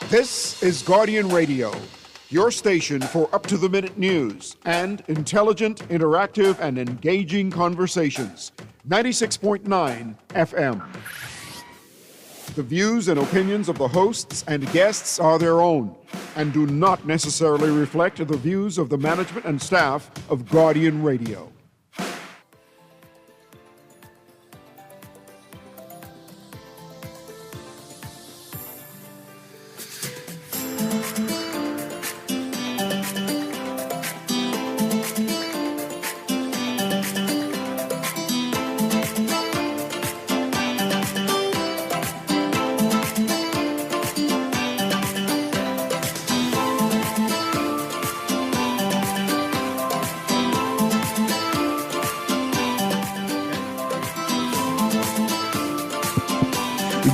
This is Guardian Radio, your station for up-to-the-minute news and intelligent, interactive, and engaging conversations. 96.9 FM. The views and opinions of the hosts and guests are their own and do not necessarily reflect the views of the management and staff of Guardian Radio.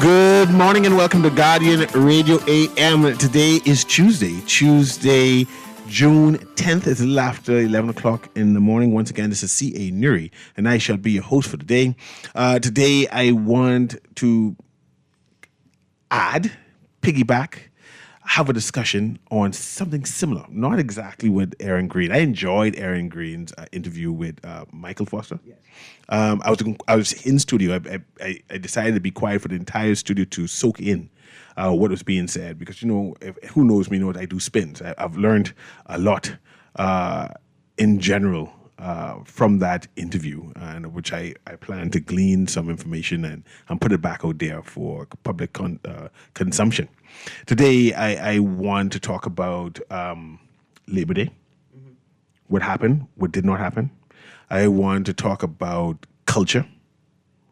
Good morning and welcome to Guardian Radio AM. Today is Tuesday, June 10th. It's a little after 11 o'clock in the morning. Once again, this is C.A. Newry, and I shall be your host for today. Today, I want to piggyback, have a discussion on something similar. Not exactly with Aaron Green. I enjoyed Aaron Green's interview with Michael Foster. Yes. I was in studio. I decided to be quiet for the entire studio to soak in what was being said because, who knows me knows I do spins. I've learned a lot in general from that interview, and which I plan to glean some information and put it back out there for public consumption. Today, I want to talk about Labor Day, what happened, what did not happen. I want to talk about culture,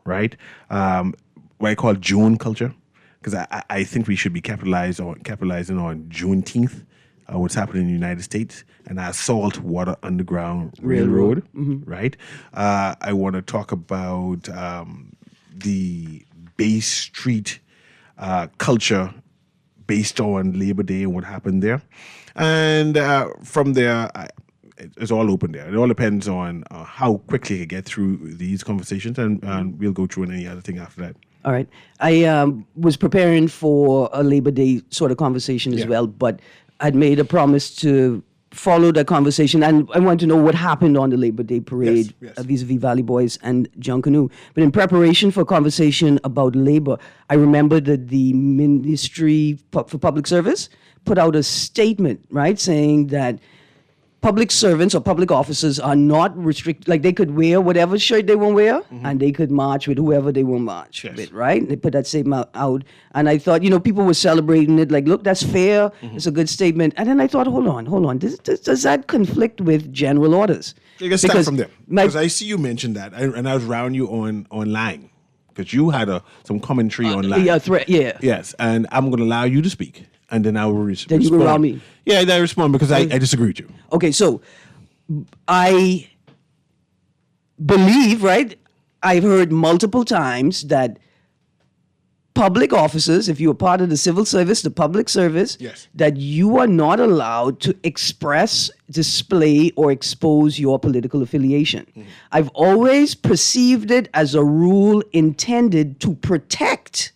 right? What I call June culture, because I think we should be capitalizing on Juneteenth, what's happening in the United States, and our Saltwater Underground Railroad, right? I want to talk about the Bay Street culture based on Labor Day and what happened there. And from there, it's all open there. It all depends on how quickly I get through these conversations, and we'll go through any other thing after that. All right. I was preparing for a Labor Day sort of conversation as well, but I'd made a promise to follow that conversation, and I want to know what happened on the Labor Day parade vis-a-vis Valley Boys and John Canoe. But in preparation for a conversation about labor, I remember that the Ministry for Public Service put out a statement, right, saying that public servants or public officers are not restricted. Like, they could wear whatever shirt they want to wear, and they could march with whoever they want to march with, right? They put that statement out. And I thought, people were celebrating it. Like, look, that's fair. It's a good statement. And then I thought, hold on. Does that conflict with general orders? Let's start from there. Because I see you mentioned that, and I was around you online. Because you had some commentary online. Yes, and I'm going to allow you to speak. And then I will respond. Then you will allow me? Yeah, I respond because I disagree with you. Okay, so I believe, right, I've heard multiple times that public officers, if you're part of the civil service, the public service, that you are not allowed to express, display, or expose your political affiliation. I've always perceived it as a rule intended to protect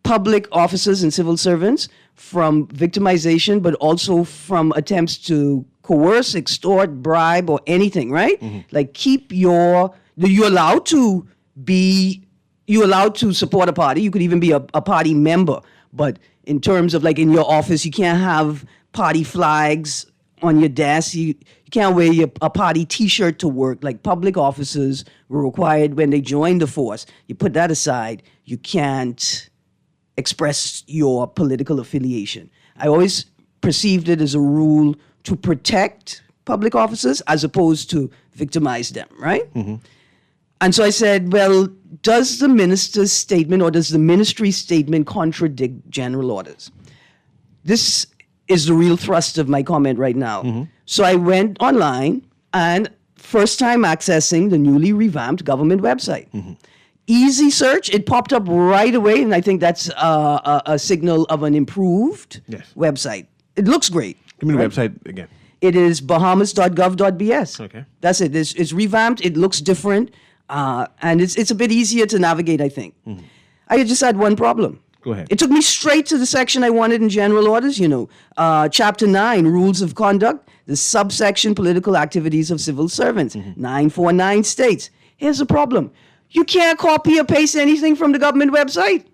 public officers and civil servants from victimization, but also from attempts to coerce, extort, bribe, or anything, right? Like, you're allowed to support a party. You could even be a party member. But in terms of, like, in your office, you can't have party flags on your desk. You can't wear a party T-shirt to work. Like, public officers were required when they joined the force. You put that aside, you can't express your political affiliation. I always perceived it as a rule to protect public officers as opposed to victimize them, right? And so I said, well, does the minister's statement or does the ministry's statement contradict general orders? This is the real thrust of my comment right now. So I went online and first time accessing the newly revamped government website. Easy search, it popped up right away, and I think that's a signal of an improved website. It looks great. Give me the website again. It is bahamas.gov.bs. Okay. That's it. It's revamped. It looks different, and it's a bit easier to navigate, I think. I just had one problem. Go ahead. It took me straight to the section I wanted in general orders, Chapter 9, Rules of Conduct, the subsection Political Activities of Civil Servants. 949 states, here's the problem. You can't copy or paste anything from the government website.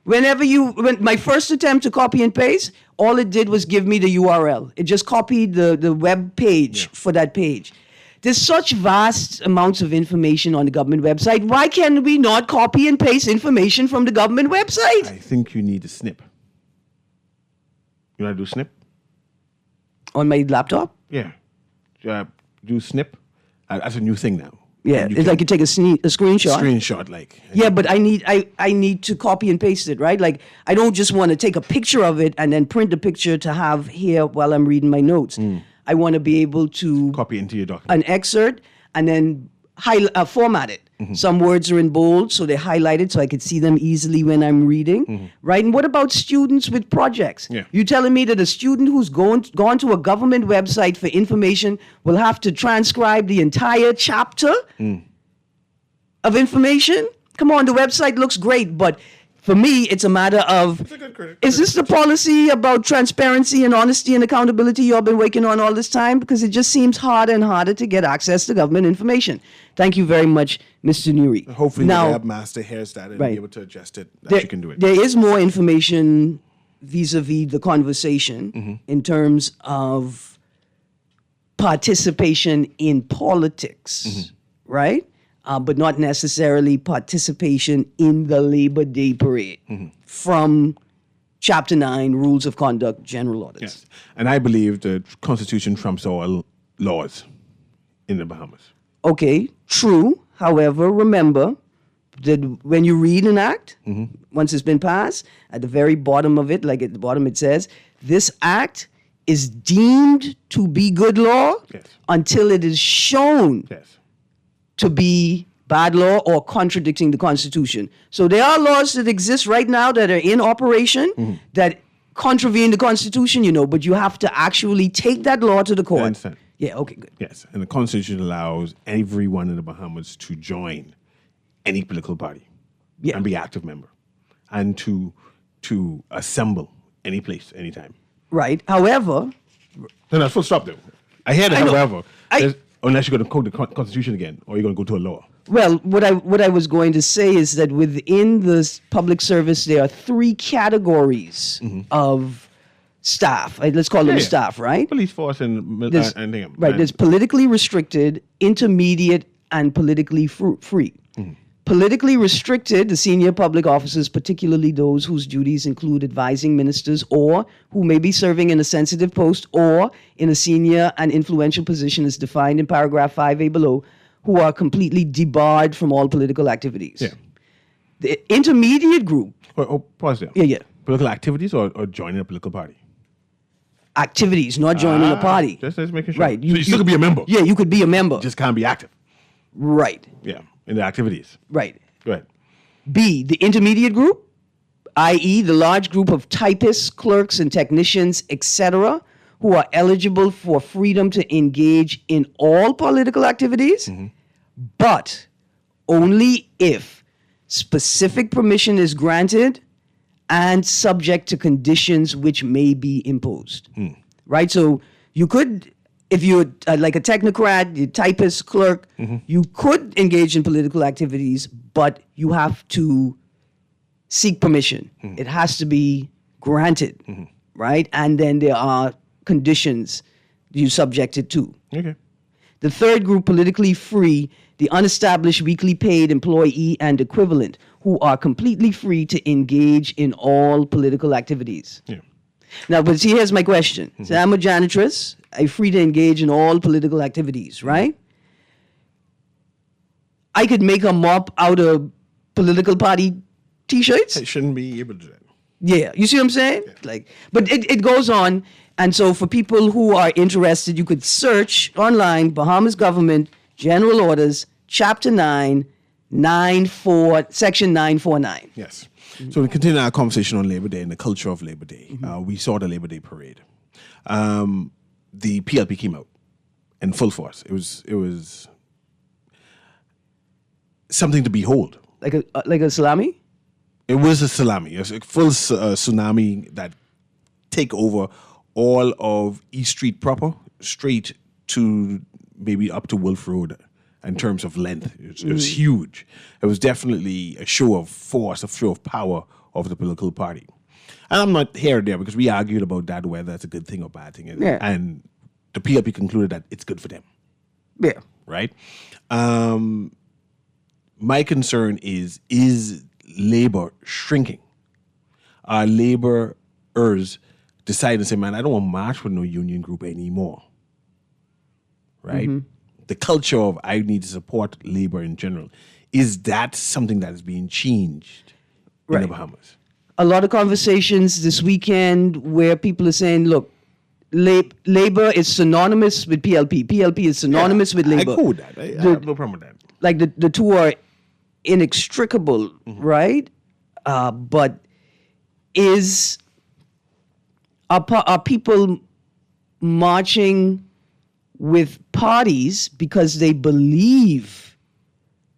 When my first attempt to copy and paste, all it did was give me the URL. It just copied the web page for that page. There's such vast amounts of information on the government website. Why can we not copy and paste information from the government website? I think you need a snip. You want to do snip? On my laptop? Yeah. Do snip. That's a new thing now. Yeah, it's like you take a screenshot. Screenshot, like. Yeah, but I need to copy and paste it, right? Like, I don't just want to take a picture of it and then print the picture to have here while I'm reading my notes. I want to be able to Copy into your document. an excerpt and then format it. Some words are in bold, so they're highlighted so I could see them easily when I'm reading, right? And what about students with projects? Yeah. You telling me that a student who's gone to a government website for information will have to transcribe the entire chapter of information? Come on, the website looks great, but for me, it's a matter of, is this the policy about transparency and honesty and accountability you've been working on all this time? Because it just seems harder and harder to get access to government information. Thank you very much, Mr. Newry. Hopefully now, the webmaster hears that and right. be able to adjust it that you can do it. There is more information vis-a-vis the conversation in terms of participation in politics, right? But not necessarily participation in the Labor Day parade from Chapter 9, Rules of Conduct, General Orders. Yes. And I believe the Constitution trumps all laws in the Bahamas. Okay, true. However, remember that when you read an act, once it's been passed, at the very bottom of it, like at the bottom it says, this act is deemed to be good law until it is shown to be bad law or contradicting the Constitution. So there are laws that exist right now that are in operation that contravene the Constitution, but you have to actually take that law to the court. I understand. Yeah, okay, good. Yes, and the Constitution allows everyone in the Bahamas to join any political party and be active member and to assemble any place, anytime. Right. However... No, that's full stop, though. I hear that, I know. however, unless you're going to quote the Constitution again or you're going to go to a law. Well, what I was going to say is that within the public service, there are three categories of staff. Let's call them staff, right? Police force and right. There's politically restricted, intermediate, and politically free. Politically restricted, the senior public officers, particularly those whose duties include advising ministers or who may be serving in a sensitive post or in a senior and influential position as defined in paragraph 5A below, who are completely debarred from all political activities. Yeah. The intermediate group. Pause there. Yeah. Political activities or joining a political party? Activities, not joining a party. Just making sure. Right. So you still could be a member. Yeah, you could be a member. Just can't be active. Right. Yeah, in the activities. Right. Go ahead. B, the intermediate group, i.e. the large group of typists, clerks, and technicians, etc., who are eligible for freedom to engage in all political activities, but only if specific permission is granted and subject to conditions which may be imposed. Right? So you could, if you're like a technocrat, a typist, clerk, you could engage in political activities, but you have to seek permission. It has to be granted, right? And then there are conditions you subjected to. Okay. The third group, politically free, the unestablished weekly paid employee and equivalent, who are completely free to engage in all political activities. Yeah. Now, but see, here's my question. So I'm a janitress. I'm free to engage in all political activities, right? I could make a mop out of political party T-shirts. I shouldn't be able to do that. Yeah, you see what I'm saying? Like, but it goes on. And so for people who are interested, you could search online, Bahamas Government, General Orders, Chapter 9, Section 949. Yes. So to continue our conversation on Labor Day and the culture of Labor Day, we saw the Labor Day parade. The PLP came out in full force. It was something to behold. Like a salami? It was a tsunami. It was a full tsunami that take over all of East Street proper, straight to maybe up to Wolf Road in terms of length. It was huge. It was definitely a show of force, a show of power of the political party. And I'm not here or there because we argued about that, whether it's a good thing or bad thing. Yeah. And the PLP concluded that it's good for them. Yeah. Right? My concern is labor shrinking? Are laborers deciding to say, man, I don't want to march with no union group anymore? Right? The culture of I need to support labor in general, is that something that is being changed in the Bahamas? A lot of conversations this weekend where people are saying, look, labor is synonymous with PLP. PLP is synonymous with labor. I go with that. I have no problem with that. Like the two are inextricable, right? But are people marching with parties because they believe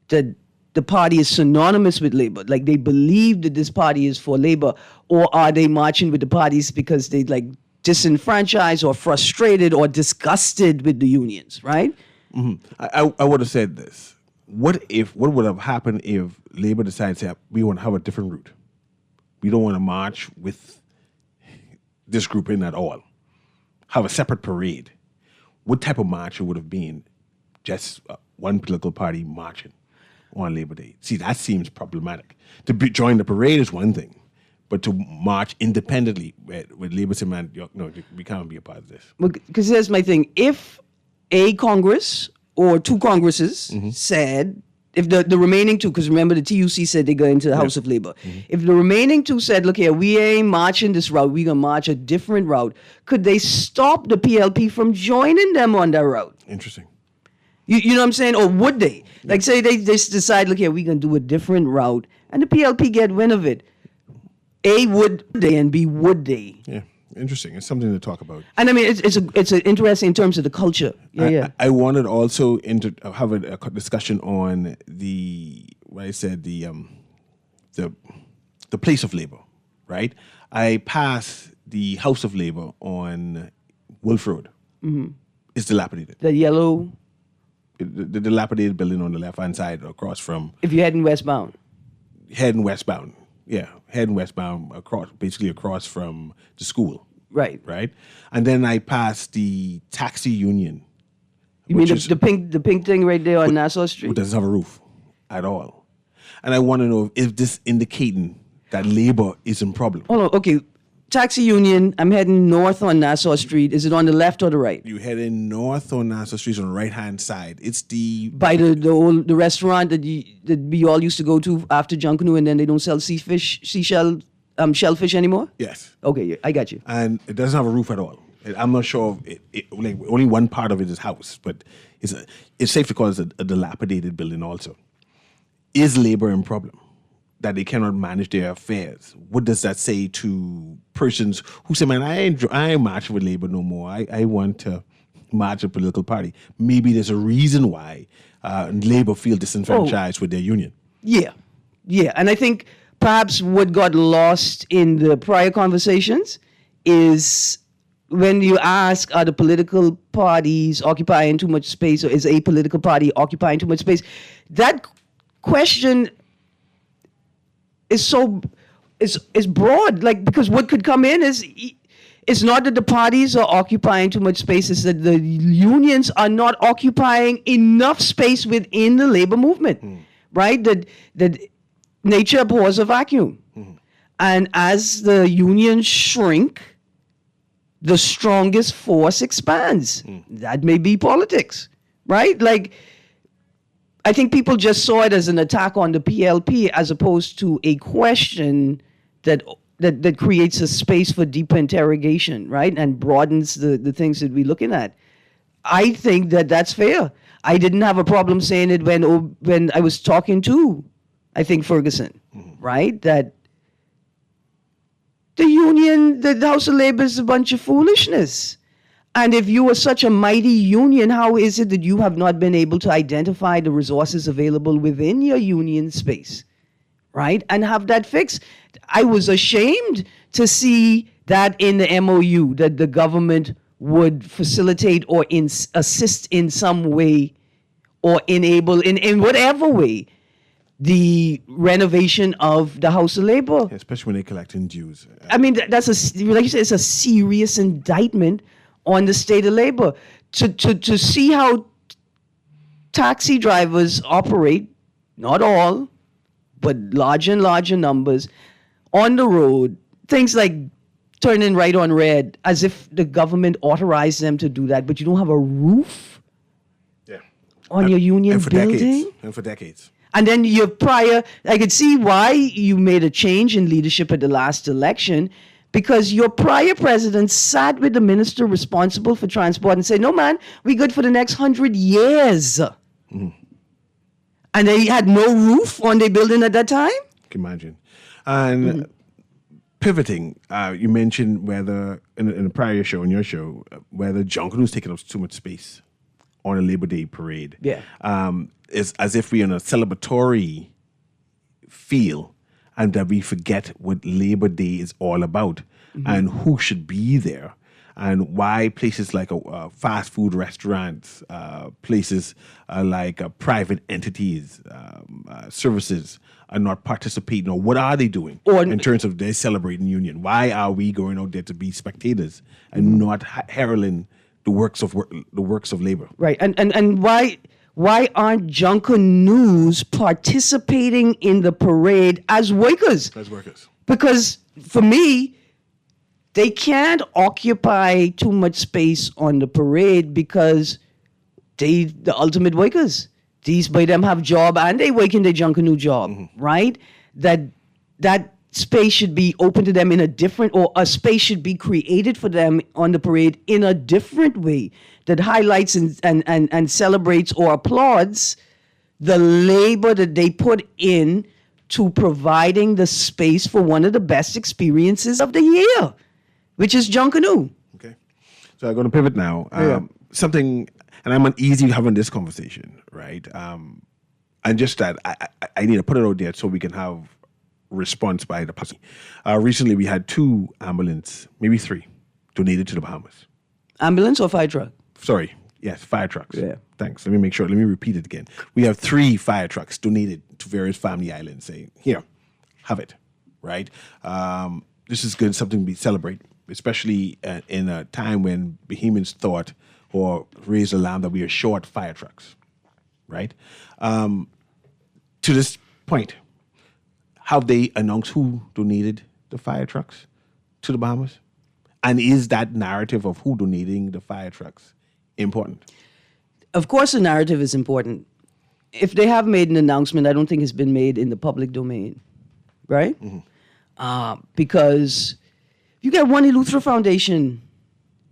that the party is synonymous with labor, like they believe that this party is for labor, or are they marching with the parties because they like disenfranchised or frustrated or disgusted with the unions, right? I would have said this. What would have happened if labor decided to say, we want to have a different route? We don't want to march with this group in at all. Have a separate parade. What type of march it would have been? Just one political party marching on Labor Day. See, that seems problematic. To join the parade is one thing, but to march independently with Labor saying, man, no, we can't be a part of this. Because here's my thing. If a Congress or two Congresses said, if the remaining two, because remember the TUC said they go into the House of Labor. If the remaining two said, look here, we ain't marching this route, we're going to march a different route, could they stop the PLP from joining them on that route? Interesting. You know what I'm saying? Or would they? Like say they just decide, look here, we're going to do a different route, and the PLP get wind of it. A, would they, and B, would they? Yeah, interesting. It's something to talk about. And I mean, it's interesting in terms of the culture. I wanted also have a discussion on the place of labor, right? I passed the House of Labor on Wolf Road. It's dilapidated. The yellow. The dilapidated building on the left-hand side across from... If you're heading westbound. Heading westbound. Yeah, heading westbound across from the school. Right. Right? And then I passed the taxi union. You mean the pink thing right there on Nassau Street? It doesn't have a roof at all. And I want to know if this indicating that labor is in problem. Hold on, okay. Taxi union, I'm heading north on Nassau Street. Is it on the left or the right? You're heading north on Nassau Street on the right-hand side. It's by the restaurant that we all used to go to after Junkanoo, and then they don't sell shellfish anymore? Yes. Okay, I got you. And it doesn't have a roof at all. I'm not sure if like only one part of it is house, but it's safe to call it a dilapidated building also. Is labor in problem? That they cannot manage their affairs. What does that say to persons who say, man, I ain't marching with labor no more. I want to march a political party. Maybe there's a reason why labor feel disenfranchised with their union. Yeah. And I think perhaps what got lost in the prior conversations is when you ask, are the political parties occupying too much space, or is a political party occupying too much space? That question is broad, like, because what could come in is it's not that the parties are occupying too much space, it's that the unions are not occupying enough space within the labor movement, right? That nature abhors a vacuum. And as the unions shrink, the strongest force expands. That may be politics, right? Like, I think people just saw it as an attack on the PLP as opposed to a question that creates a space for deeper interrogation, right? And broadens the things that we're looking at. I think that's fair. I didn't have a problem saying it when I was talking to, I think, Ferguson, right? That the union, the House of Labor is a bunch of foolishness. And if you are such a mighty union, how is it that you have not been able to identify the resources available within your union space, right? And have that fixed. I was ashamed to see that in the MOU that the government would facilitate or assist in some way or enable in whatever way the renovation of the House of Labor. Especially when they're collecting dues. I mean, that's like you said, it's a serious indictment on the state of labor. To see how taxi drivers operate, not all, but larger and larger numbers, on the road, things like turning right on red, as if the government authorized them to do that, but you don't have a roof on your union building. And for decades. And then your prior, I could see why you made a change in leadership at the last election, because your prior president sat with the minister responsible for transport and said, no, man, we good for the next 100 years. Mm-hmm. And they had no roof on their building at that time? Can you imagine? And pivoting, you mentioned whether, in a prior show, in your show, whether Junkanoo's taking up too much space on a Labor Day parade. Yeah. It's as if we're in a celebratory feel and that we forget what Labor Day is all about and who should be there and why places like fast food restaurants, places like private entities, services are not participating, or what are they doing in terms of their celebrating union? Why are we going out there to be spectators and not heralding the works of labor? Right, and why aren't Junkanoos participating in the parade as workers? As workers. Because for me, they can't occupy too much space on the parade because they the ultimate workers. These by them have job and they work in their Junkanoo job, right? That space should be open to them in a different, or a space should be created for them on the parade in a different way that highlights and celebrates or applauds the labor that they put in to providing the space for one of the best experiences of the year, which is Junkanoo. Okay. So I'm going to pivot now. Something, and I'm uneasy having this conversation, right? And just that I need to put it out there so we can have response by the person. Recently, we had 2 ambulance, maybe 3, donated to the Bahamas. Ambulance or fire truck? Sorry, yes, fire trucks. Yeah. Thanks. Let me make sure. Let me repeat it again. We have 3 fire trucks donated to various family islands. Saying, here, have it, right? This is good, something we celebrate, especially in a time when Bahamians thought or raised alarm that we are short fire trucks, right? To this point, have they announced who donated the fire trucks to the Bahamas? And is that narrative of who donating the fire trucks important? Of course, the narrative is important. If they have made an announcement, I don't think it's been made in the public domain, right? Because you got one Eleuthera Foundation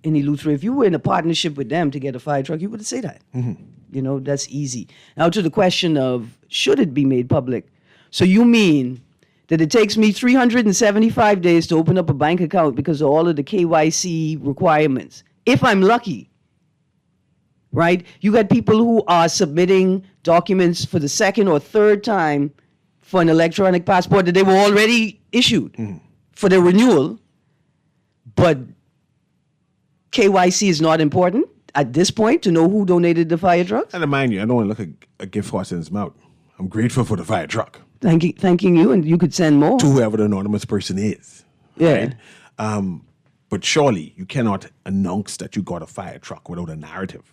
in Eleuthera. If you were in a partnership with them to get a fire truck, you would say that. You know, that's easy. Now to the question of should it be made public? So you mean that it takes me 375 days to open up a bank account because of all of the KYC requirements, if I'm lucky, right? You got people who are submitting documents for the second or third time for an electronic passport that they were already issued for their renewal, but KYC is not important at this point to know who donated the fire trucks? And mind you, I don't want to look a gift horse in his mouth. I'm grateful for the fire truck. Thanking you, and you could send more. To whoever the anonymous person is. Yeah. Right? But surely you cannot announce that you got a fire truck without a narrative.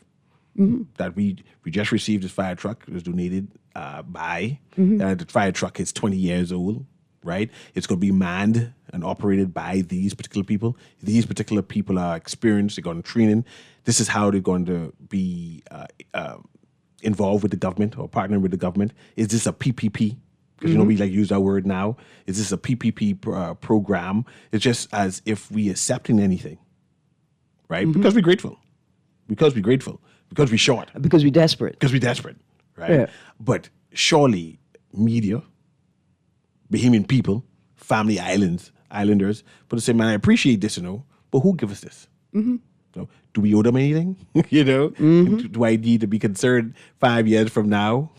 That we just received this fire truck. It was donated by. The fire truck is 20 years old, right? It's going to be manned and operated by these particular people. These particular people are experienced. They're going to training. This is how they're going to be involved with the government or partnering with the government. Is this a PPP? Because, we like use that word now. Is this a PPP program? It's just as if we accepting anything, right? Because we're grateful. Because we're grateful. Because we're short. Because we're desperate. Because we're desperate, right? Yeah. But surely media, Bahamian people, family islanders, but to say, man, I appreciate this, but who give us this? So, do we owe them anything? Do I need to be concerned 5 years from now?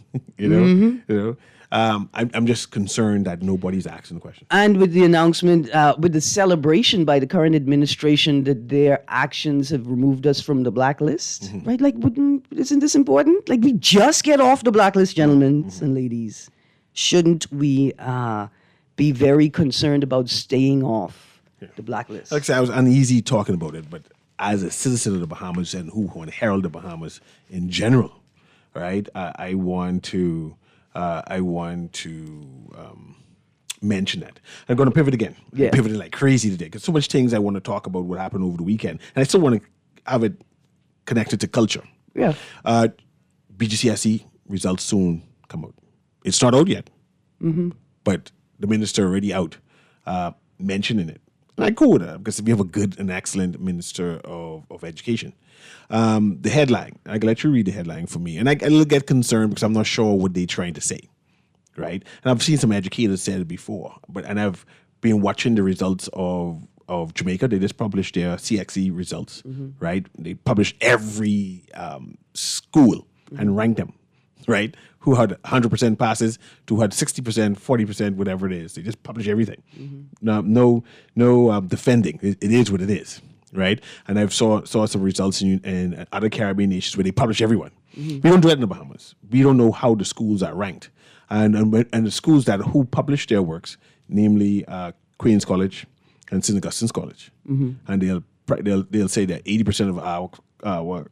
I'm just concerned that nobody's asking the question. And with the announcement, with the celebration by the current administration that their actions have removed us from the blacklist, right? Like, isn't this important? Like, we just get off the blacklist, gentlemen and ladies. Shouldn't we be very concerned about staying off the blacklist? Like I said, I was uneasy talking about it, but as a citizen of the Bahamas and who want to herald the Bahamas in general, right? I want to mention that. I'm going to pivot again. Yeah. I'm pivoting like crazy today because so much things I want to talk about what happened over the weekend, and I still want to have it connected to culture. Yeah. BGCSE results soon come out. It's not out yet, but the minister already out mentioning it. And I go with that because we have a good and excellent minister of education. The headline, I can let you read the headline for me. And I'll get concerned because I'm not sure what they're trying to say, right? And I've seen some educators say it before, and I've been watching the results of Jamaica. They just published their CXE results, right? They published every school and ranked them, right? Who had 100% passes, to who had 60%, 40%, whatever it is. They just publish everything. No defending. It is what it is, right? And I've saw some results in other Caribbean nations where they publish everyone. We don't do that in the Bahamas. We don't know how the schools are ranked, and the schools who publish their works, namely Queen's College and St. Augustine's College, and they'll say that 80% of our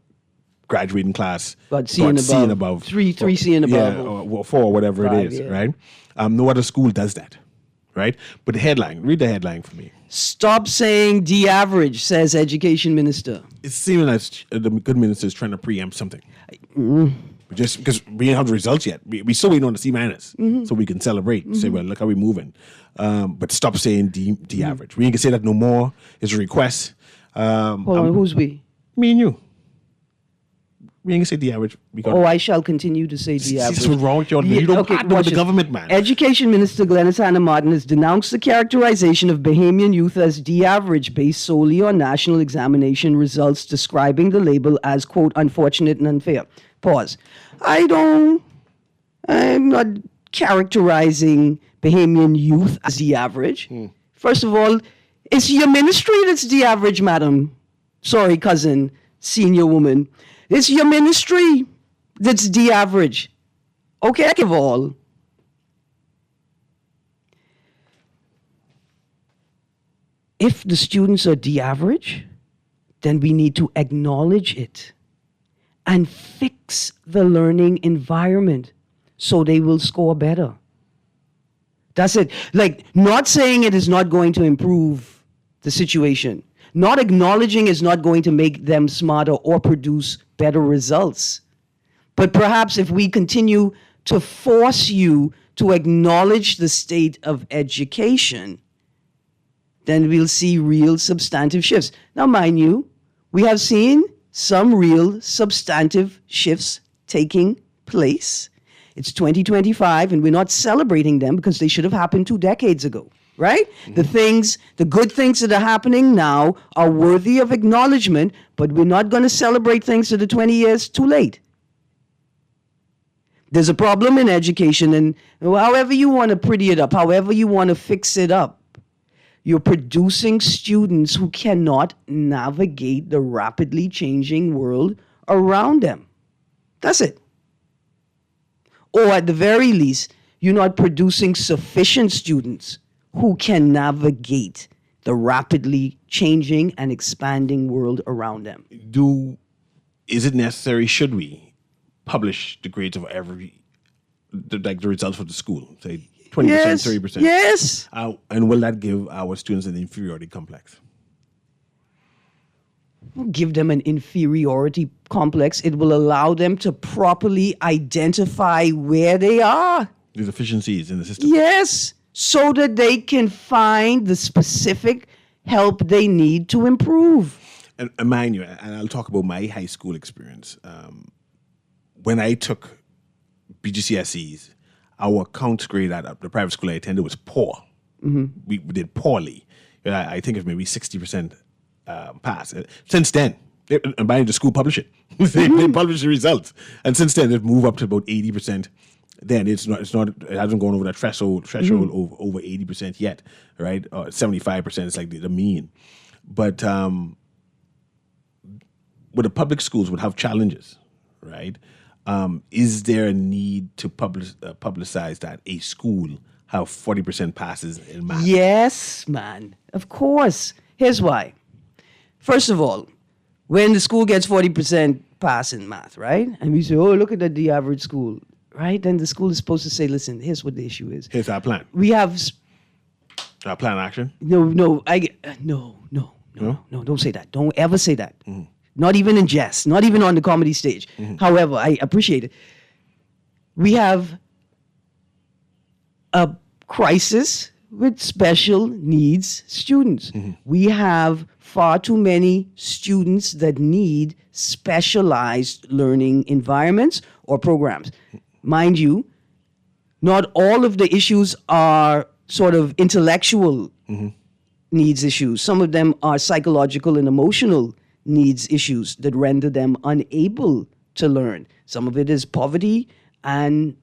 graduating class Got C and above. Three C and above. Yeah, or 4, or whatever it is, right? No other school does that, right? But the headline, read the headline for me. Stop saying D average, says Education Minister. It's seeming like the good minister is trying to preempt something. Just because we don't have the results yet. We still waiting on the C minus so we can celebrate and say, well, look how we're moving. But stop saying D average. We ain't gonna say that no more. It's a request. Hold on, who's we? Me and you. We ain't gonna say the average. I shall continue to say the average. See what's wrong with you? You don't partner with the government, man. Education Minister Glenys Hanna Martin has denounced the characterization of Bahamian youth as the average based solely on national examination results, describing the label as, quote, unfortunate and unfair. Pause. I'm not characterizing Bahamian youth as the average. First of all, it's your ministry that's the average, madam. Sorry, cousin, senior woman. It's your ministry that's the average. Okay, I give all. If the students are the average, then we need to acknowledge it and fix the learning environment so they will score better. That's it. Like, not saying it is not going to improve the situation. Not acknowledging is not going to make them smarter or produce better results. But perhaps if we continue to force you to acknowledge the state of education, then we'll see real substantive shifts. Now, mind you, we have seen some real substantive shifts taking place. It's 2025, and we're not celebrating them because they should have happened 2 decades ago. Right? The good things that are happening now are worthy of acknowledgement, but we're not going to celebrate things that are 20 years too late. There's a problem in education, and however you want to pretty it up, however you want to fix it up, you're producing students who cannot navigate the rapidly changing world around them. That's it. Or at the very least, you're not producing sufficient students who can navigate the rapidly changing and expanding world around them. Is it necessary, should we publish the grades of the results for the school, say 20%, yes, 30%? Yes. And will that give our students an inferiority complex? Give them an inferiority complex. It will allow them to properly identify where they are. The deficiencies in the system. Yes. So that they can find the specific help they need to improve. And mind you, and I'll talk about my high school experience. When I took BGCSEs, our count grade at the private school I attended was poor. We did poorly. I think it was maybe 60% pass. Since then, and by the school publish it. They publish the results. And since then, they've moved up to about 80% then it hasn't gone over that threshold over 80% yet, right? 75% is like the mean. But the public schools would have challenges, right? Is there a need to publicize that a school have 40% passes in math? Yes, man. Of course. Here's why. First of all, when the school gets 40% pass in math, right? And we say, oh, look at the average school, right? Then the school is supposed to say, listen, here's what the issue is. Here's our plan. We have... Our plan of action? No, don't say that. Don't ever say that. Not even in jest, not even on the comedy stage. However, I appreciate it. We have a crisis with special needs students. We have far too many students that need specialized learning environments or programs. Mind you, not all of the issues are sort of intellectual needs issues. Some of them are psychological and emotional needs issues that render them unable to learn. Some of it is poverty and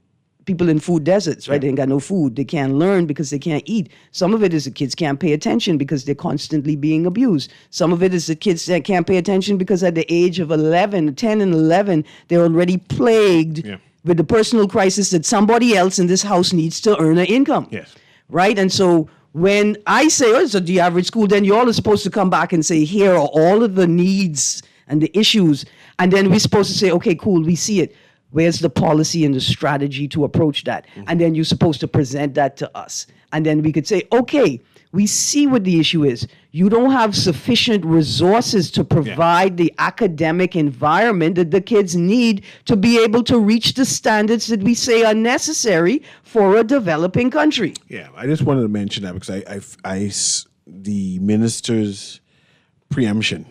people in food deserts, right? They ain't got no food. They can't learn because they can't eat. Some of it is the kids can't pay attention because they're constantly being abused. Some of it is the kids that can't pay attention because at the age of 10 and 11, they're already plagued with the personal crisis that somebody else in this house needs to earn an income. Yes. Right? And so when I say, oh, it's the average school, then you all are supposed to come back and say, here are all of the needs and the issues. And then we're supposed to say, okay, cool, we see it. Where's the policy and the strategy to approach that? And then you're supposed to present that to us. And then we could say, okay, we see what the issue is. You don't have sufficient resources to provide the academic environment that the kids need to be able to reach the standards that we say are necessary for a developing country. Yeah, I just wanted to mention that because the minister's preemption,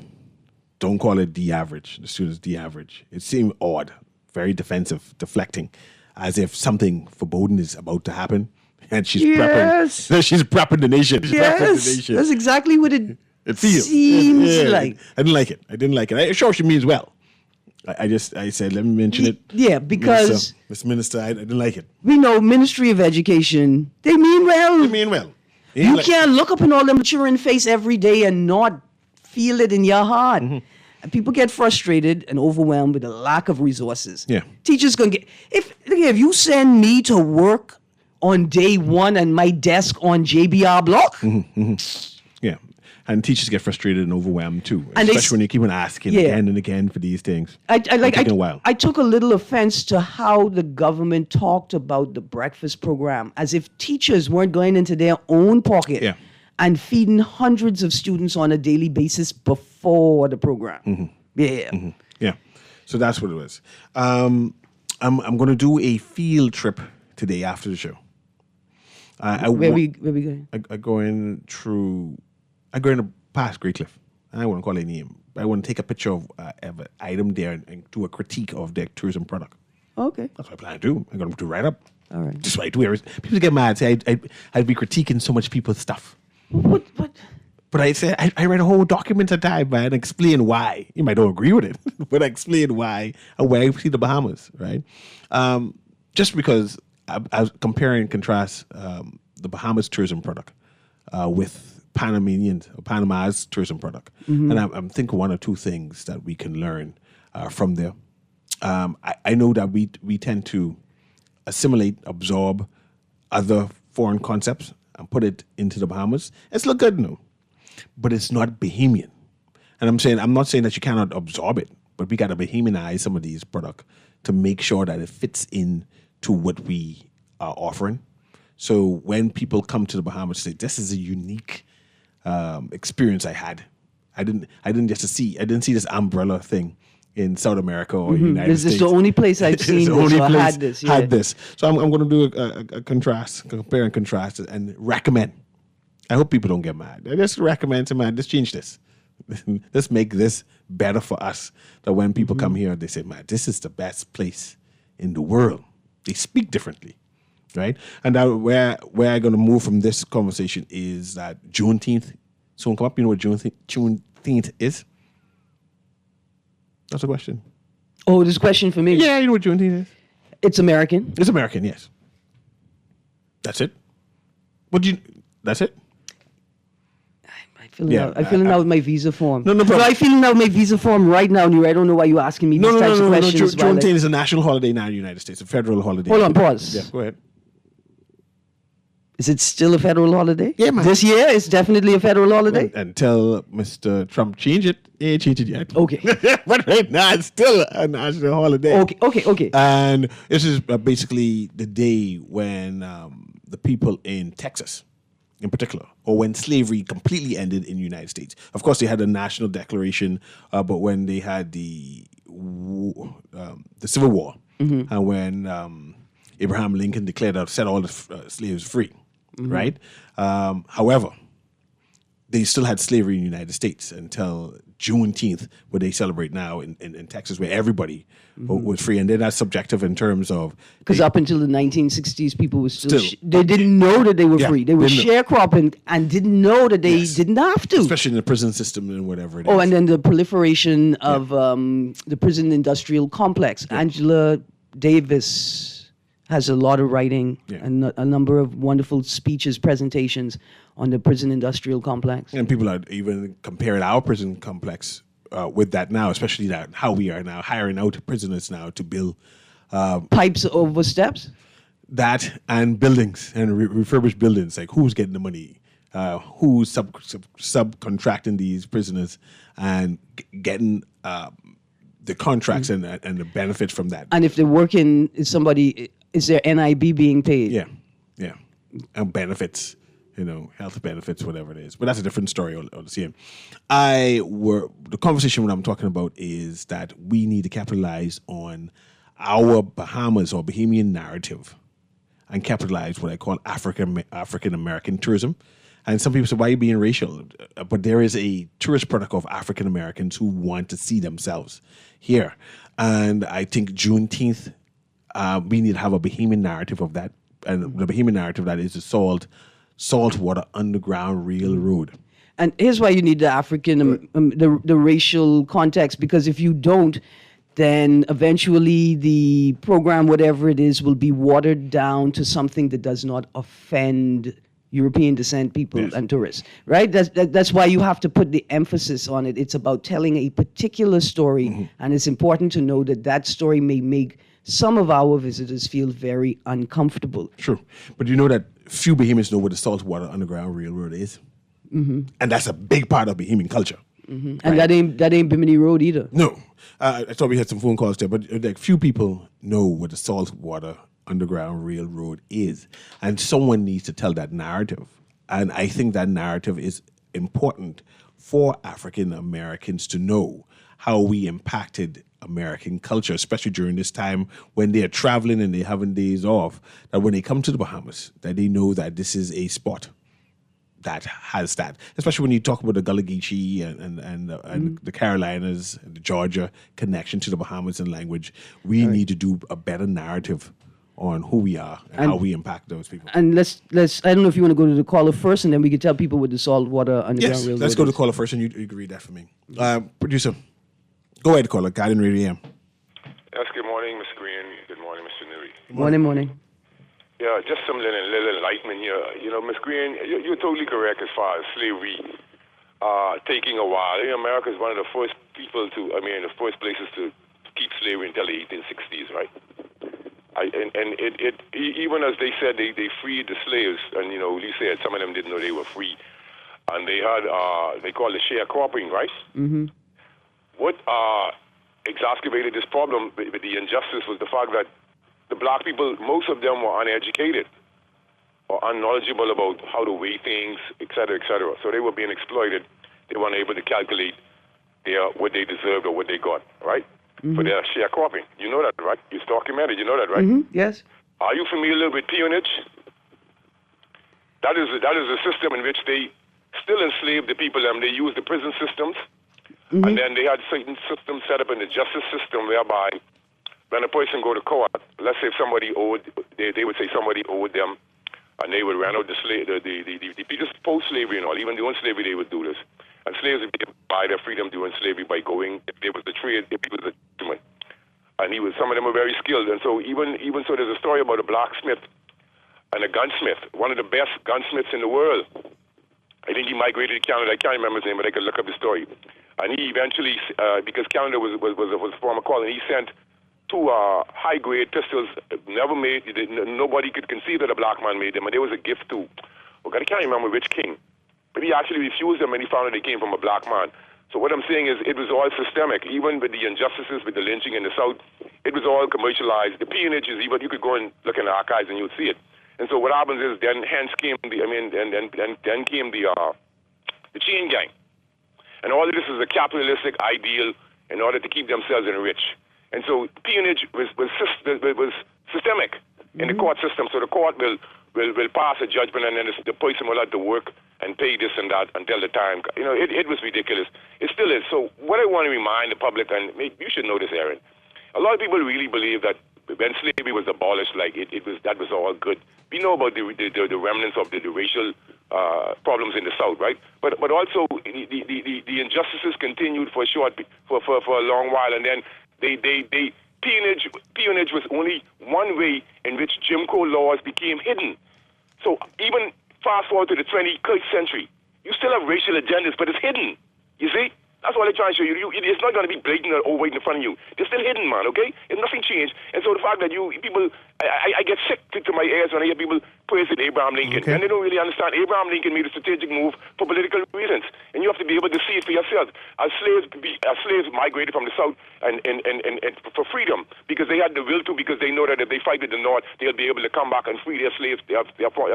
don't call it the average, the students the average. It seemed odd, very defensive, deflecting, as if something foreboding is about to happen. And she's prepping. She's prepping the nation. That's exactly what it feels. Seems like. I didn't like it. I'm sure she means well. I said, let me mention it. Yeah, because... Mr. Minister, I didn't like it. We know Ministry of Education, they mean well. They mean well. You can't look up in all them children face every day and not feel it in your heart. And people get frustrated and overwhelmed with the lack of resources. Yeah. Teachers gonna get... If you send me to work on day one and my desk on JBR block. Yeah. And teachers get frustrated and overwhelmed too, especially when you keep on asking again and again for these things. I took a little offense to how the government talked about the breakfast program, as if teachers weren't going into their own pocket and feeding hundreds of students on a daily basis before the program. Yeah. So that's what it was. I'm going to do a field trip today after the show. Where we going? I go in past Great Cliff. I wouldn't call it a name. I want to take a picture of an item there and do a critique of their tourism product. Okay. That's what I plan to do. I'm going to do right up. All right. Just what I do. People get mad. Say I'd be critiquing so much people's stuff. What? But I said I write a whole document at a time, man, and explain why. You might don't agree with it, but I explain why and where I see the Bahamas, right? Just because I was compare and contrast the Bahamas tourism product with Panama's tourism product. And I'm thinking one or two things that we can learn from there. I know that we tend to assimilate, absorb other foreign concepts and put it into the Bahamas. It's look good, no, but it's not Bahamian. And I'm not saying that you cannot absorb it, but we got to Bahamianize some of these products to make sure that it fits in to what we are offering. So when people come to the Bahamas, say this is a unique experience I had. I didn't see this umbrella thing in South America or United States. This is the only place I've seen this or had this. So I'm going to do a contrast, compare and contrast, and recommend. I hope people don't get mad. I just recommend to man, let's change this. Let's make this better for us. That when people come here, they say, man, this is the best place in the world. They speak differently, right? And where I'm going to move from this conversation is that Juneteenth soon come up. You know what Juneteenth is? That's a question. Oh, this question for me. Yeah, you know what Juneteenth is? It's American. It's American, yes. That's it. That's it? I'm filling out my visa form. No problem. I'm filling out my visa form right now, Newry. I don't know why you're asking me these types of questions. Juneteenth is a national holiday now in the United States, a federal holiday. Hold on, pause. Yeah, go ahead. Is it still a federal holiday? Yeah, man. This year, it's definitely a federal holiday? Well, until Mr. Trump changed it, he ain't changed it yet. Okay. But right now, it's still a national holiday. Okay. And this is basically the day when the people in Texas, in particular, or when slavery completely ended in the United States. Of course, they had a national declaration, but when they had the Civil War, and when Abraham Lincoln declared out, set all the slaves free, right? However, they still had slavery in the United States until Juneteenth, where they celebrate now in Texas, where everybody was free. And then that's subjective in terms of... Because up until the 1960s, people were still they didn't know that they were free. They were sharecropping and didn't know that they didn't have to. Especially in the prison system and whatever it is. Oh, and then the proliferation of the prison industrial complex. Yeah. Angela Davis has a lot of writing and a number of wonderful speeches, presentations on the prison industrial complex. And people are even comparing our prison complex with that now, especially that how we are now hiring out prisoners now to build pipes over steps. That and buildings and refurbished buildings. Like who's getting the money? Who's subcontracting these prisoners and getting the contracts and the benefits from that? And if they're working, is their NIB being paid? Yeah, and benefits. Health benefits, whatever it is. But that's a different story all the same. The conversation what I'm talking about is that we need to capitalize on our Bahamas or Bahamian narrative and capitalize what I call African American tourism. And some people say, why are you being racial? But there is a tourist product of African Americans who want to see themselves here. And I think Juneteenth, we need to have a Bahamian narrative of that. And the Bahamian narrative that is the Saltwater Underground Railroad. And here's why you need the African, the racial context, because if you don't, then eventually the program, whatever it is, will be watered down to something that does not offend European descent people and tourists, right? That's why you have to put the emphasis on it. It's about telling a particular story, and it's important to know that story may make some of our visitors feel very uncomfortable. Sure. But you know that few Bahamians know what the Saltwater Underground Railroad is. And that's a big part of Bahamian culture. Right? And that ain't Bimini Road either. No. I thought we had some phone calls there, but like few people know what the Saltwater Underground Railroad is. And someone needs to tell that narrative. And I think that narrative is important for African Americans to know how we impacted American culture, especially during this time when they're traveling and they're having days off, that when they come to the Bahamas, that they know that this is a spot that has that. Especially when you talk about the Gullah Geechee and the Carolinas and the Georgia connection to the Bahamas and language, we need to do a better narrative on who we are and how we impact those people. And let's I don't know if you want to go to the caller first, and then we can tell people what the Saltwater Underground Railroad is. Let's go to the caller first, and you agree that for me. Producer, go ahead, caller. Guardian Radio AM. Yes, good morning, Mr. Green. Good morning, Mr. Newry. Morning. Yeah, just some little enlightenment here. Ms. Green, you're totally correct as far as slavery taking a while. America is one of the first the first places to keep slavery until the 1860s, right? Even as they said they freed the slaves, and you said some of them didn't know they were free, and they had they called it sharecropping, right? Mm-hmm. What exacerbated this problem with the injustice was the fact that the black people, most of them were uneducated or unknowledgeable about how to weigh things, et cetera, et cetera. So they were being exploited. They weren't able to calculate what they deserved or what they got, right? For their sharecropping. You know that, right? It's documented. You know that, right? Mm-hmm. Yes. Are you familiar with peonage? That is a system in which they still enslave the people and they use the prison systems. Mm-hmm. And then they had certain systems set up in the justice system whereby when a person go to court, let's say if somebody owed, they would say somebody owed them, and they would run out the slave, just post-slavery and all, even during slavery they would do this. And slaves would be able to buy their freedom during slavery by going, if there was a trade, if it was a gentleman. and some of them were very skilled. And so even so, there's a story about a blacksmith and a gunsmith, one of the best gunsmiths in the world. I think he migrated to Canada. I can't remember his name, but I could look up the story. And he eventually, because Canada was a former colony, he sent two high-grade pistols, never made, nobody could conceive that a black man made them, and there was a gift to, I can't remember which king, but he actually refused them and he found that they came from a black man. So what I'm saying is it was all systemic, even with the injustices, with the lynching in the South, it was all commercialized. The peonage is even, you could go and look in the archives and you'll see it. And so what happens is then came the chain gang. And all of this is a capitalistic ideal in order to keep themselves enriched. And so peonage was systemic in the court system. So the court will pass a judgment, and then the person will have to work and pay this and that until the time. It was ridiculous. It still is. So what I want to remind the public, and you should know this, Aaron, a lot of people really believe that when slavery was abolished, that was all good. We know about the remnants of the racial problems in the South, right? But also the injustices continued for a long while, and then peonage was only one way in which Jim Crow laws became hidden. So even fast forward to the 21st century, you still have racial agendas, but it's hidden. You see? That's what I'm trying to show you. It's not going to be blatant or over in front of you. They're still hidden, man, okay? It's nothing changed. And so the fact that people, I get sick to my ears when I hear people praising Abraham Lincoln. Okay. And they don't really understand. Abraham Lincoln made a strategic move for political reasons. And you have to be able to see it for yourself. As slaves migrated from the South and for freedom, because they had the will to, because they know that if they fight with the North, they'll be able to come back and free their slaves, their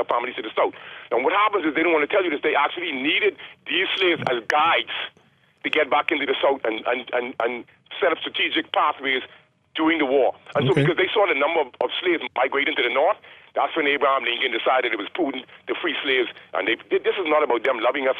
families to the South. And what happens is they don't want to tell you this. They actually needed these slaves as guides to get back into the South and set up strategic pathways during the war. And so because they saw the number of slaves migrating to the North, that's when Abraham Lincoln decided it was prudent to free slaves. And this is not about them loving us,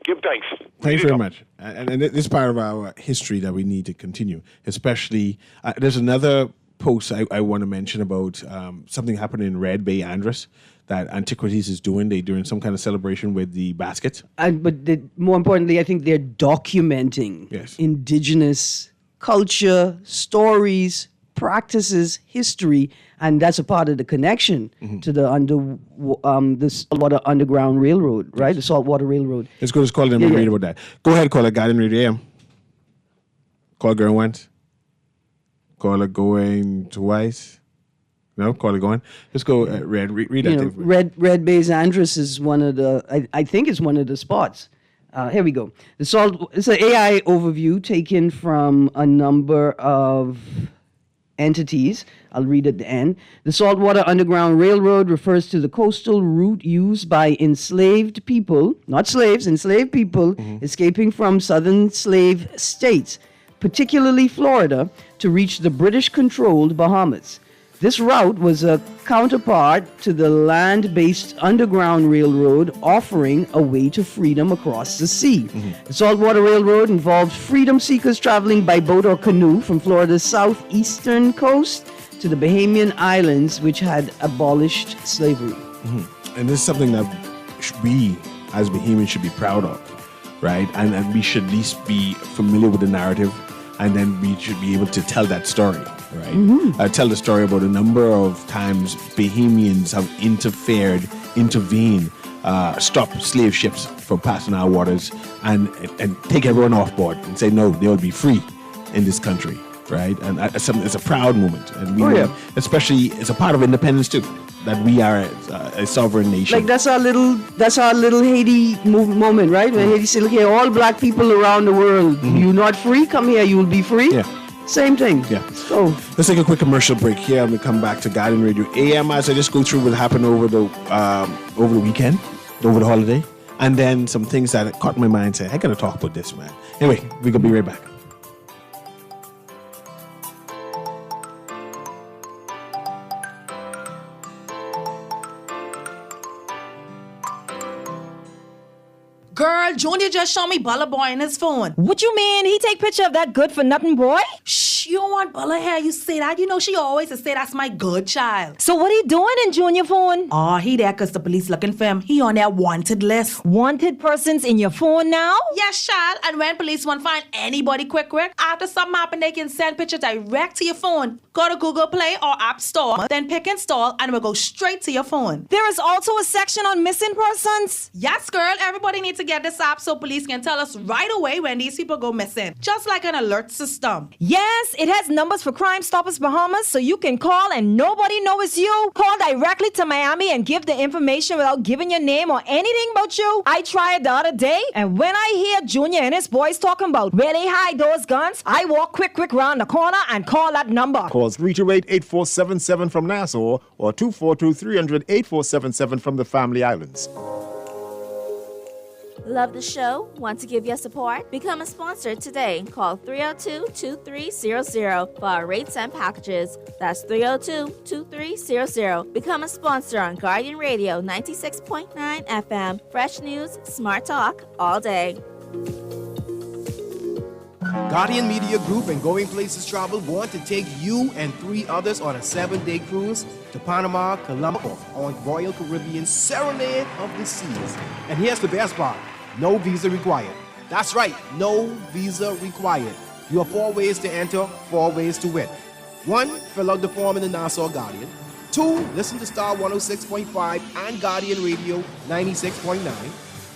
Give thanks. Thanks very much. And this is part of our history that we need to continue, especially, there's another post I want to mention about something happened in Red Bay, Andros, that Antiquities is doing. They're doing some kind of celebration with the baskets. But more importantly, I think they're documenting indigenous culture, stories, practices, history, and that's a part of the connection to the Saltwater Underground Railroad, right? The Saltwater Railroad. Let's go to caller and read about that. Go ahead, caller. Guardian Radio AM. Caller going once. Caller going twice. No, caller going. Let's go, Red. Read that thing. Red Bay's Andros is one of the, I think it's one of the spots. Here we go. It's an AI overview taken from a number of entities. I'll read at the end. The Saltwater Underground Railroad refers to the coastal route used by enslaved people, not slaves, enslaved people escaping from southern slave states, particularly Florida, to reach the British-controlled Bahamas. This route was a counterpart to the land-based Underground Railroad, offering a way to freedom across the sea. The Saltwater Railroad involved freedom seekers traveling by boat or canoe from Florida's southeastern coast to the Bahamian Islands, which had abolished slavery. And this is something that we, as Bahamians, should be proud of, right? And we should at least be familiar with the narrative, and then we should be able to tell that story, right? Tell the story about a number of times Bahamians have intervened, stopped slave ships from passing our waters, and take everyone off board and say, no, they will be free in this country, right? And it's a proud moment. And we especially, it's a part of independence too, that we are a sovereign nation. Like that's our little Haiti moment, right? When Haiti said, okay, all black people around the world, you're not free, come here, you will be free. Yeah. Same thing. Yeah. So let's take a quick commercial break here, and we come back to Guardian Radio AM as I just go through what happened over the weekend, over the holiday, and then some things that caught my mind. Say, I gotta talk about this, man. Anyway, we're gonna be right back. Girl, Junior just showed me Bella Boy in his phone. What you mean? He take picture of that good for nothing boy? Shh. Shh, you don't want Bella hair, you say that. You know she always say that's my good child. So what he doing in Junior phone? Oh, he there because the police looking for him. He on their wanted list. Wanted persons in your phone now? Yes, child. And when police want to find anybody quick, after something happen, they can send pictures direct to your phone. Go to Google Play or App Store, then pick install, and it will go straight to your phone. There is also a section on missing persons? Yes, girl. Everybody needs to get this app so police can tell us right away when these people go missing. Just like an alert system. Yes, it has numbers for Crime Stoppers Bahamas, so you can call and nobody knows it's you. Call directly to Miami and give the information without giving your name or anything about you. I tried the other day, and when I hear Junior and his boys talking about where they hide those guns, I walk quick round the corner and call that number. Calls 328-8477 from Nassau or 242-300-8477 from the Family Islands. Love the show? Want to give your support? Become a sponsor today. Call 302-2300 for our rates and packages. That's 302-2300. Become a sponsor on Guardian Radio 96.9 FM. Fresh news, smart talk, all day. Guardian Media Group and Going Places Travel want to take you and 3 others on a 7-day cruise to Panama, Colombia, on Royal Caribbean Serenade of the Seas. And here's the best part. No visa required. That's right, no visa required. You have 4 ways to enter, 4 ways to win. 1, fill out the form in the Nassau Guardian. 2, listen to Star 106.5 and Guardian Radio 96.9.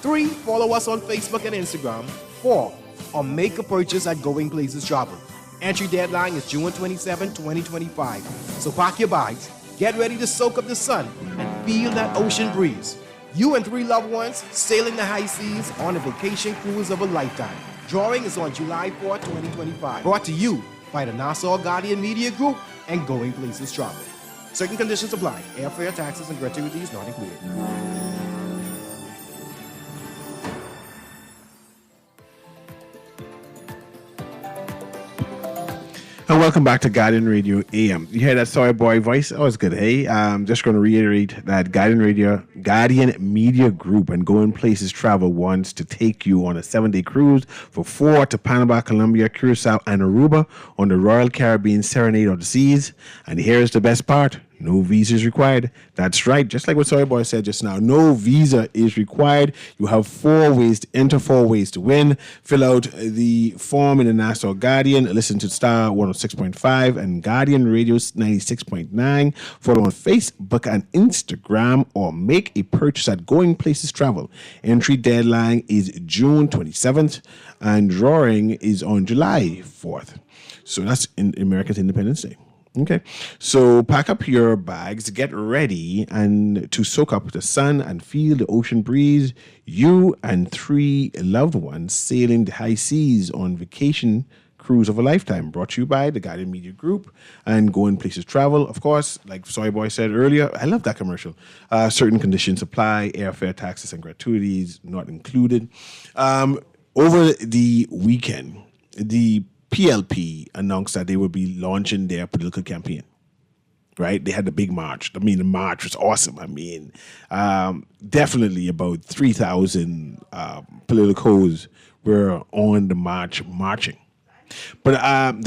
3, follow us on Facebook and Instagram. 4, or make a purchase at Going Places Travel. Entry deadline is June 27, 2025. So pack your bags, get ready to soak up the sun, and feel that ocean breeze. You and 3 loved ones sailing the high seas on a vacation cruise of a lifetime. Drawing is on July 4, 2025. Brought to you by the Nassau Guardian Media Group and Going Places Travel. Certain conditions apply. Airfare, taxes, and gratuities not included. And welcome back to Guardian Radio AM. You hear that Soy Boy voice? Oh, it's good. Hey, I'm just going to reiterate that Guardian Media Group and Going Places Travel wants to take you on a 7-day cruise for 4 to Panama, Colombia, Curacao, and Aruba on the Royal Caribbean Serenade of the Seas. And here's the best part. No visa is required. That's right. Just like what Soy Boy said just now. No visa is required. You have 4 ways to enter, 4 ways to win. Fill out the form in the Nassau Guardian. Listen to Star 106.5 and Guardian Radio 96.9. Follow on Facebook and Instagram or make a purchase at Going Places Travel. Entry deadline is June 27th and drawing is on July 4th. So that's in America's Independence Day. Okay, so pack up your bags, get ready, and to soak up the sun and feel the ocean breeze. You and 3 loved ones sailing the high seas on vacation cruise of a lifetime. Brought to you by the Guardian Media Group and Going Places Travel. Of course, like Soy Boy said earlier, I love that commercial. Certain conditions apply, airfare, taxes, and gratuities not included. Over the weekend, the PLP announced that they would be launching their political campaign, right? They had the big march. I mean, the march was awesome. I mean, definitely about 3,000 politicos were on the march marching. But,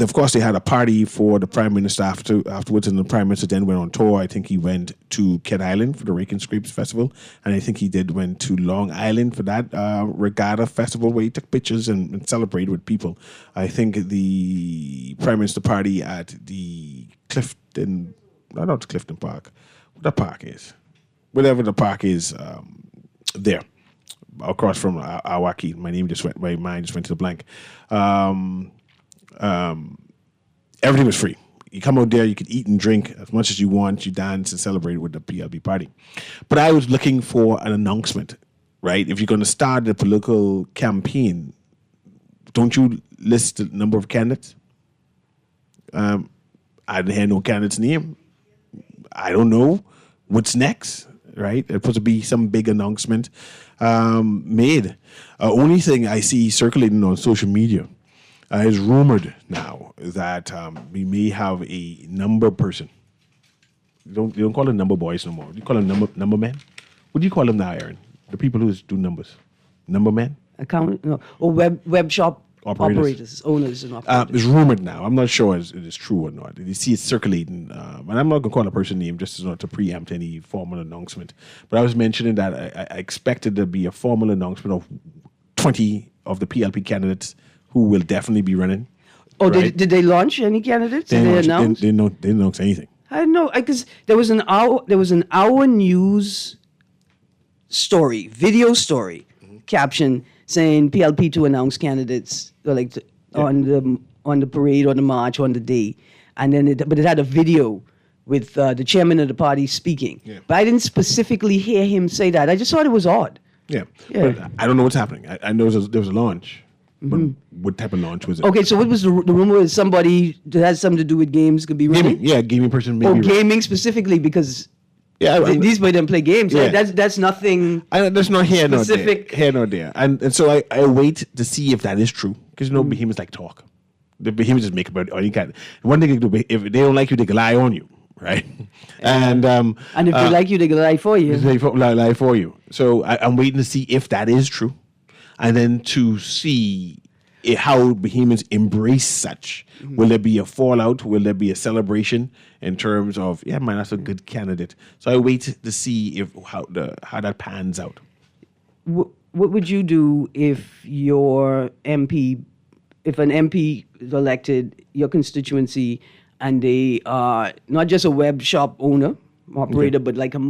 of course, they had a party for the Prime Minister afterwards, and the Prime Minister then went on tour. I think he went to Kent Island for the Rake and Scrapes Festival, and I think he went to Long Island for that Regatta Festival where he took pictures and celebrated with people. I think the Prime Minister party at the Clifton Park, what the park is, whatever the park is there, across from Awaki. My mind just went to the blank. Everything was free. You come out there, you could eat and drink as much as you want. You dance and celebrate with the PLB party. But I was looking for an announcement, right? If you're going to start a political campaign, don't you list the number of candidates? I didn't hear no candidate's name. I don't know what's next, right? There's supposed to be some big announcement made. Only thing I see circulating on social media is rumored now that we may have a number person. You don't call them number boys no more. You call them number men. What do you call them now, Aaron? The people who do numbers, number men. Account or web shop Operators, owners, and operators. It's rumored now. I'm not sure it is true or not. You see it circulating, and I'm not going to call a person name just not to preempt any formal announcement. But I was mentioning that I expected there to be a formal announcement of 20 of the PLP candidates who will definitely be running. Oh, right? did they launch any candidates? Did they announce? They didn't announce anything. I don't know, because there was an hour news story, video story, caption saying PLP to announce candidates on the parade or the march on the day, and then but it had a video with the chairman of the party speaking. Yeah. But I didn't specifically hear him say that. I just thought it was odd. Yeah. Yeah. But I don't know what's happening. I know there was a launch. But what type of launch was it? Okay, so what was the rumor? Is somebody that has something to do with games could be running? Gaming. Yeah, gaming person maybe. Oh, gaming specifically, because these boys don't play games. Yeah. That's nothing. That's not here specific. nor there. Here nor there. And so I wait to see if that is true. Because behemoths like talk. The behemoths just make about any kind. One thing they can do, if they don't like you, they can lie on you. Right? And if they like you, they can lie for you. They lie for you. So I'm waiting to see if that is true. And then to see how behemoths embrace such. Will there be a fallout? Will there be a celebration in terms of, man, that's a good candidate. So I wait to see how that pans out. What would you do if an MP is elected, your constituency, and they are not just a web shop operator, but like a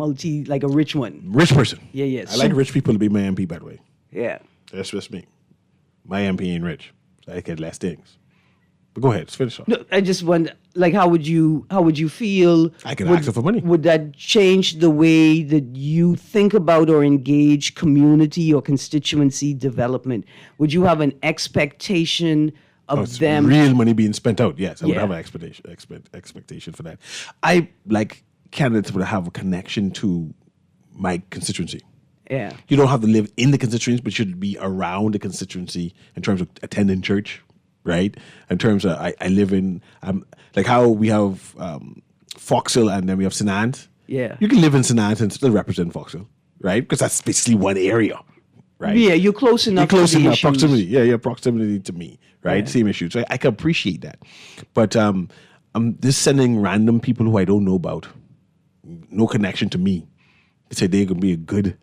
rich one? Rich person. Yeah. I like rich people to be my MP, by the way. Yeah. That's just me. My MP ain't rich, so I get less things. But go ahead, let's finish off. No, I just wonder, how would you feel? I could ask her for money. Would that change the way that you think about or engage community or constituency development? Would you have an expectation of them? Real money being spent out, yes. I would Yeah. have an expectation for that. I like candidates would have a connection to my constituency. Yeah. You don't have to live in the constituency, but you should be around the constituency in terms of attending church, right? In terms of, I live in, like how we have Foxhill and then we have St. Anne's. Yeah. You can live in St. Anne's and still represent Foxhill, right? Because that's basically one area, right? Yeah, you're close enough. You're close to the enough, issues. proximity. Yeah, proximity to me, right? Yeah. Same issue. So I can appreciate that. But I'm just sending random people who I don't know about, no connection to me, to say they're going to be a good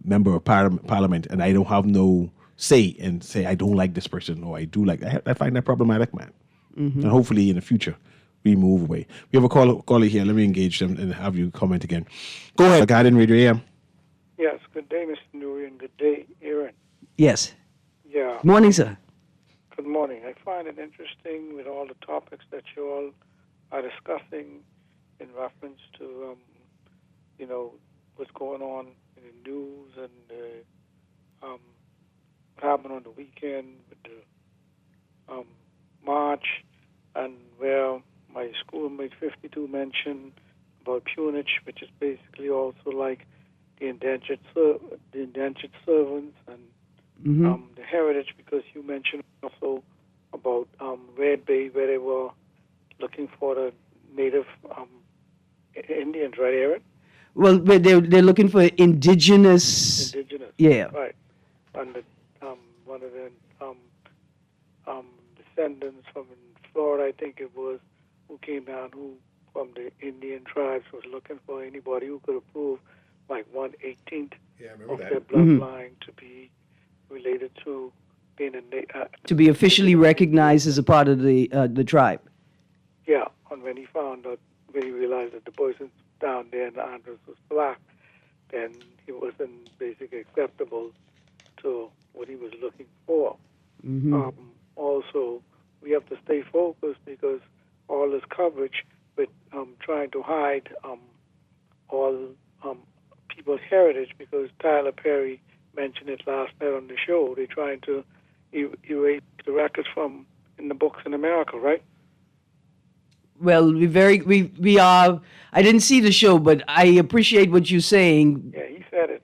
member of parliament, and I don't have no say and say I don't like this person or I do like. I find that problematic, man. And hopefully in the future we move away. We have a caller here. Let me engage them and have you comment again. Go ahead, Garden Radio AM. Yes, good day, Mr. Newry, and good day, Aaron. Yes. Yeah. Morning, sir. Good morning. I find it interesting with all the topics that you all are discussing in reference to, what's going on in the news and what happened on the weekend with the march, and where my schoolmate 52 mentioned about peonage, which is basically also like the indentured servants and the heritage, because you mentioned also about Red Bay, where they were looking for the native Indians, right, Aaron? Well, they're looking for indigenous. Yeah. Right. And one of the descendants from Florida, I think it was, who came down, who from the Indian tribes was looking for anybody who could approve like 1/18th of their bloodline to be related to being to be officially recognized as a part of the tribe. Yeah, and when he realized that the person down there in the Andros was black, then it wasn't basically acceptable to what he was looking for. Also, we have to stay focused, because all this coverage with trying to hide all people's heritage, because Tyler Perry mentioned it last night on the show. They're trying to erase the records from in the books in America, right? Well, we are. I didn't see the show, but I appreciate what you're saying. Yeah, he said it.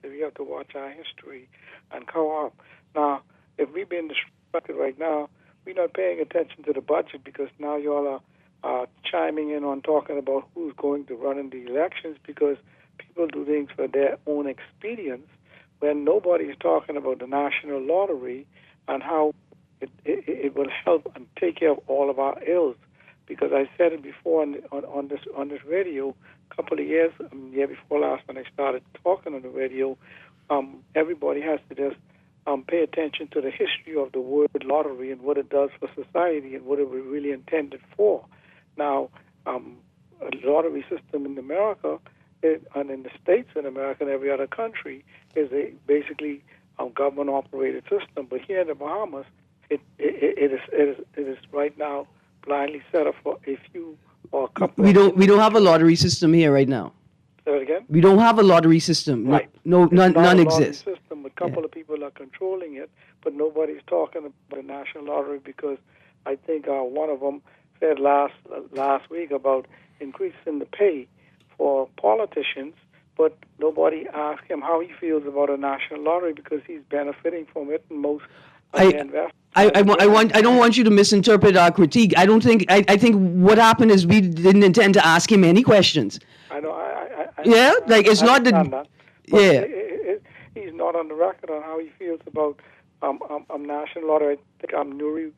So we have to watch our history and go up. Now, if we've been distracted right now, we're not paying attention to the budget, because now y'all are chiming in on talking about who's going to run in the elections, because people do things for their own expedience when nobody is talking about the national lottery and how it will help and take care of all of our ills. Because I said it before on this radio a couple of years, year before last, when I started talking on the radio. Everybody has to just pay attention to the history of the word lottery and what it does for society and what it was really intended for. Now, a lottery system in America and in the States in America and every other country is basically a government-operated system. But here in the Bahamas, it is right now blindly set up for a few or a couple. We don't have a lottery system here right now. Say that again? We don't have a lottery system. Right. None exists. System. A couple of people are controlling it, but nobody's talking about the national lottery because I think one of them said last week about increasing the pay for politicians, but nobody asked him how he feels about a national lottery because he's benefiting from it, and most investors. I don't want you to misinterpret our critique. I think what happened is we didn't intend to ask him any questions. I know. It's not that. Yeah. He's not on the record on how he feels about national lottery. I think Newry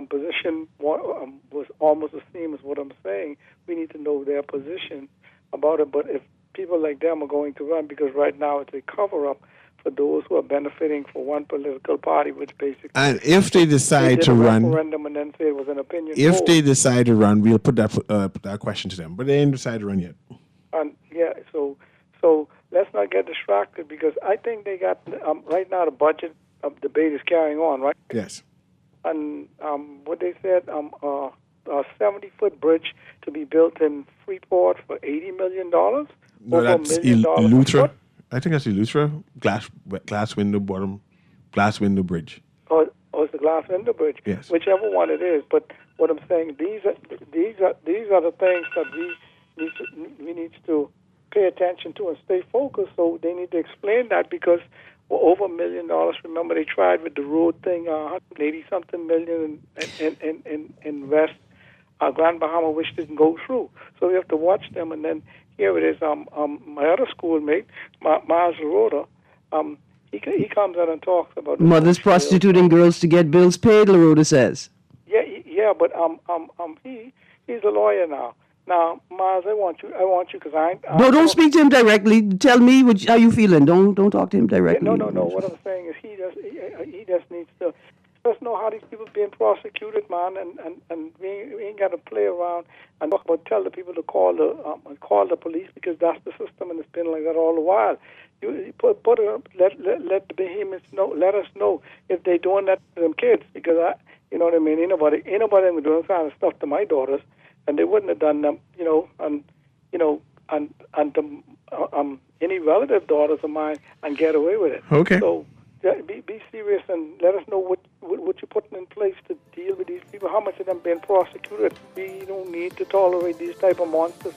position was almost the same as what I'm saying. We need to know their position about it. But if people like them are going to run, because right now it's a cover-up for those who are benefiting for one political party, which basically... And if they decide to run... referendum and then say it was an opinion If vote. they decide to run, we'll put that question to them. But they ain't decided to run yet. And so let's not get distracted because I think they got... right now the budget debate is carrying on, right? Yes. And what they said, a 70-foot bridge to be built in Freeport for $80 million? No, that's Eleuthera. I think that's Eleuthera. Glass window bridge. Oh, it's the glass window bridge. Yes. Whichever one it is. But what I'm saying, these are the things that we need to pay attention to and stay focused. So they need to explain that because over $1 million. Remember, they tried with the road thing, 180-something million in West Grand Bahama, which didn't go through. So we have to watch them. And then here it is. My other schoolmate, Miles Rhoda, he comes out and talks about mothers prostituting girls to get bills paid. LaRhoda says. Yeah, but he's a lawyer now. Now, Miles, I want you because don't speak to him directly. Tell me how you feeling. Don't talk to him directly. No. What I'm saying is he just needs to let us know how these people are being prosecuted, man, and we ain't got to play around and talk about tell the people to call the police because that's the system and it's been like that all the while. You let the behemoths know. Let us know if they doing that to them kids because you know what I mean. Ain't nobody doing that kind of stuff to my daughters. And they wouldn't have done them, and any relative daughters of mine, and get away with it. Okay. So be serious and let us know what you're putting in place to deal with these people. How much of them being prosecuted? We don't need to tolerate these type of monsters.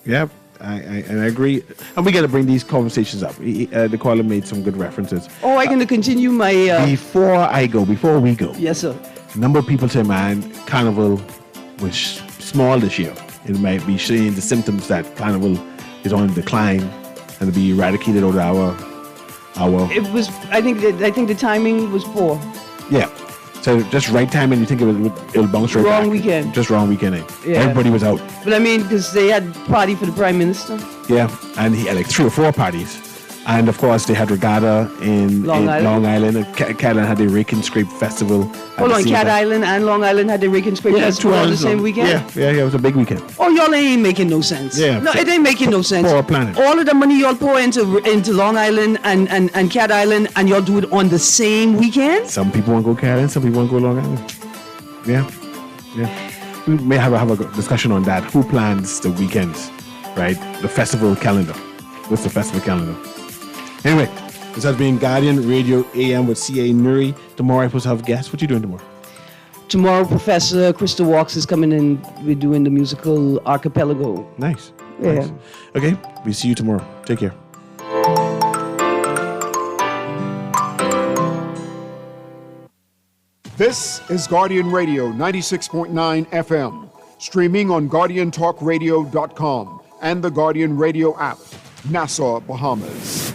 Yeah, I agree, and we got to bring these conversations up. The caller made some good references. Oh, I'm going to continue my. Before we go. Yes, sir. A number of people say, man, Carnival was small this year. It might be showing the symptoms that Carnival is on decline and to be eradicated over our. It was. I think the timing was poor. Yeah. So just right timing. You think it'll bounce right back? Wrong weekend. Just wrong weekend. Yeah. Everybody was out. But I mean, because they had party for the Prime Minister. Yeah, and he had like 3 or 4 parties. And of course, they had regatta in Long Island. Cat Island had the Rake and Scrape Festival. Hold on, Cat Island and Long Island had the Rake and Scrape Festival on the same weekend? Yeah, it was a big weekend. Oh, y'all ain't making no sense. Yeah. No, it ain't making no sense. Poor planet. All of the money y'all pour into Long Island and Cat Island, and y'all do it on the same weekend? Some people want to go Cat Island, some people want to go Long Island. Yeah. We may have a discussion on that. Who plans the weekends, right? The festival calendar. What's the festival calendar? Anyway, this has been Guardian Radio AM with C.A. Newry. Tomorrow I'm supposed to have guests. What are you doing tomorrow? Tomorrow, Professor Krista Walks is coming in. We're doing the musical Archipelago. Nice. Yeah. Nice. Okay, we see you tomorrow. Take care. This is Guardian Radio 96.9 FM, streaming on GuardianTalkRadio.com and the Guardian Radio app, Nassau, Bahamas.